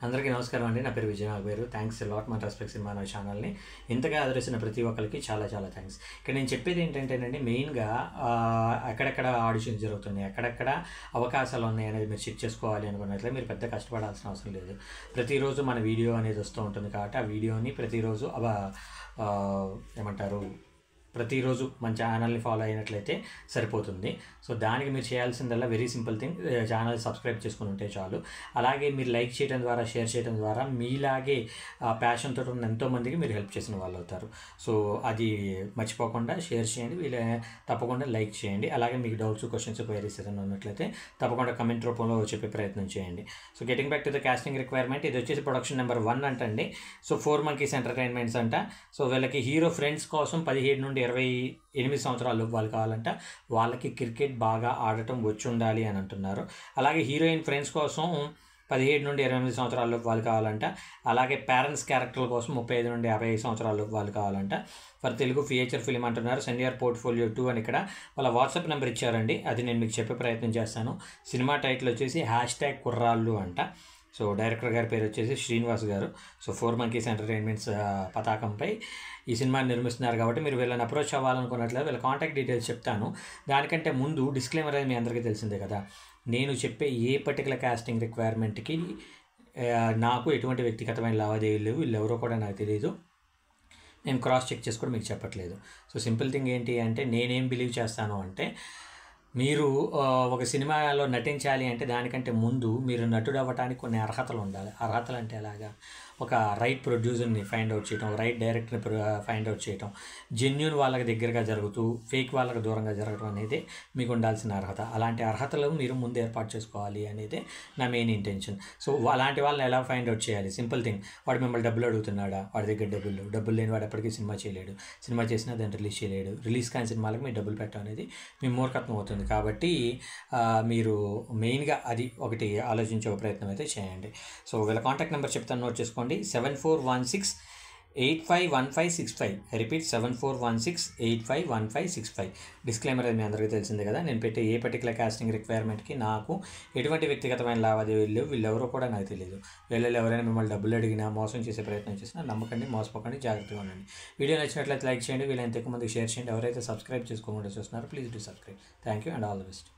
అందరికీ నమస్కారం అండి. నా పేరు విజయ్ నాగవేరు. థ్యాంక్స్ లాట్ మన రెస్పెక్ట్ సినిమా నా ఛానల్ని ఇంతగా ఆదరిస్తున్న ప్రతి ఒక్కరికి చాలా చాలా థ్యాంక్స్. ఇక్కడ నేను చెప్పేది ఏంటంటేనండి, మెయిన్గా ఎక్కడెక్కడ ఆడిషన్స్ జరుగుతున్నాయి, ఎక్కడెక్కడ అవకాశాలు ఉన్నాయి అనేది మీరు చెక్ చేసుకోవాలి అనుకున్నట్లయితే మీరు పెద్ద కష్టపడాల్సిన అవసరం లేదు. ప్రతిరోజు మన వీడియో అనేది వస్తూ ఉంటుంది కాబట్టి ఆ వీడియోని ప్రతిరోజు ప్రతిరోజు మన ఛానల్ని ఫాలో అయినట్లయితే సరిపోతుంది. సో దానికి మీరు చేయాల్సిందల్లా very simple thing, channel subscribe చేసుకుని ఉంటే చాలు. అలాగే మీరు లైక్ చేయడం ద్వారా, షేర్ చేయడం ద్వారా మీలాగే ప్యాషన్తో ఉన్న ఎంతోమందికి మీరు హెల్ప్ చేసిన వాళ్ళు అవుతారు. సో అది మర్చిపోకుండా షేర్ చేయండి, తప్పకుండా లైక్ చేయండి. అలాగే మీకు డౌట్స్, క్వశ్చన్స్, క్వైరీస్ ఏదైనా ఉన్నట్లయితే తప్పకుండా కమెంట్ రూపంలో చెప్పే ప్రయత్నం చేయండి. So getting back to the casting requirement, ఇది వచ్చేసి ప్రొడక్షన్ నెంబర్ 1 అంటండి. సో 4 Monkeys ఎంటర్టైన్మెంట్స్ అంట. సో వీళ్ళకి హీరో ఫ్రెండ్స్ కోసం 17 నుండి 28 సంవత్సరాలు వాళ్ళు కావాలంట. వాళ్ళకి క్రికెట్ బాగా ఆడటం వచ్చి ఉండాలి అని అంటున్నారు. అలాగే హీరోయిన్ ఫ్రెండ్స్ కోసం 17 నుండి 28 సంవత్సరాలు వాళ్ళు కావాలంట. అలాగే పేరెంట్స్ క్యారెక్టర్ల కోసం 35 నుండి 55 సంవత్సరాలు వాళ్ళు కావాలంట. ఫర్ తెలుగు ఫీచర్ ఫిలిం అంటున్నారు. సెండ్ యువర్ పోర్ట్ఫోలియో 2 అని ఇక్కడ వాళ్ళ వాట్సాప్ నెంబర్ ఇచ్చారండి. అది నేను మీకు చెప్పే ప్రయత్నం చేస్తాను. సినిమా టైటిల్ వచ్చేసి #కుర్రాళ్ళు అంట. సో డైరెక్టర్ గారి పేరు వచ్చేసి శ్రీనివాస్ గారు. సో 4 Monkeys ఎంటర్టైన్మెంట్స్ పతాకంపై ఈ సినిమాని నిర్మిస్తున్నారు కాబట్టి మీరు వీళ్ళని అప్రోచ్ అవ్వాలనుకున్నట్లయితే వీళ్ళ కాంటాక్ట్ డీటెయిల్స్ చెప్తాను. దానికంటే ముందు డిస్క్లైమర్ అనేది మీ అందరికీ తెలిసిందే కదా. నేను చెప్పే ఏ పర్టికులర్ కాస్టింగ్ రిక్వైర్మెంట్కి నాకు ఎటువంటి వ్యక్తిగతమైన లావాదేవీలు లేవు. వీళ్ళెవరో కూడా నాకు తెలియదు. నేను క్రాస్ చెక్ చేసి కూడా మీకు చెప్పట్లేదు. సో సింపుల్ థింగ్ ఏంటి అంటే, నేనేం బిలీవ్ చేస్తాను అంటే, మీరు ఒక సినిమాలో నటించాలి అంటే దానికంటే ముందు మీరు నటుడు అవ్వటానికి కొన్ని అర్హతలు ఉండాలి. అర్హతలు అంటే ఎలాగా? ఒక రైట్ ప్రొడ్యూసర్ని ఫైండ్ అవుట్ చేయటం, రైట్ డైరెక్టర్ని ఫైండ్ అవుట్ చేయటం, జెన్యూన్ వాళ్ళకి దగ్గరగా జరుగుతూ ఫేక్ వాళ్ళకి దూరంగా జరగడం అనేది మీకు ఉండాల్సిన అర్హత. అలాంటి అర్హతలు మీరు ముందు ఏర్పాటు చేసుకోవాలి అనేది నా మెయిన్ ఇంటెన్షన్. సో అలాంటి వాళ్ళని ఎలా ఫైండ్ అవుట్ చేయాలి? సింపుల్ థింగ్, వాడు మిమ్మల్ని డబ్బులు అడుగుతున్నాడా? వాడి దగ్గర డబ్బులు లేని వాడు ఎప్పటికీ సినిమా చేయలేడు. సినిమా చేసినా దాన్ని రిలీజ్ చేయలేడు. రిలీజ్ కాని సినిమాలకు మీరు డబ్బులు పెట్టడం అనేది మీ మూర్ఖత్వం అవుతుంది. కాబట్టి మీరు మెయిన్గా అది ఒకటి ఆలోచించే ప్రయత్నం అయితే చేయండి. సో వీళ్ళ కాంటాక్ట్ నెంబర్ చెప్తాను, నోట్ చేసుకోండి. 7416851565. రిపీట్ 7416851565. డిస్క్లైమర్ అది మీ అందరికీ తెలిసిందే కదా. నేను పెట్టే ఏ పర్టికులర్ కాస్టింగ్ రిక్వైర్మెంట్కి నాకు ఎటువంటి వ్యక్తిగతమైన లావాదేవీలు లేవు. వీళ్ళెవరో కూడా నాకు తెలియదు. వీళ్ళలో ఎవరైనా మిమ్మల్ని డబ్బులు అడిగినా, మోసం చేసే ప్రయత్నం చేసినా నమ్మకండి, మోసపోకండి, జాగ్రత్తగా ఉండండి. వీడియో నచ్చినట్లయితే లైక్ చేయండి, వీళ్ళని ఎక్కువ మందికి షేర్ చేయండి. ఎవరైతే సబ్స్క్రైబ్ చేసుకోకుండా చూస్తున్నారో please do subscribe. Thank you and all the best.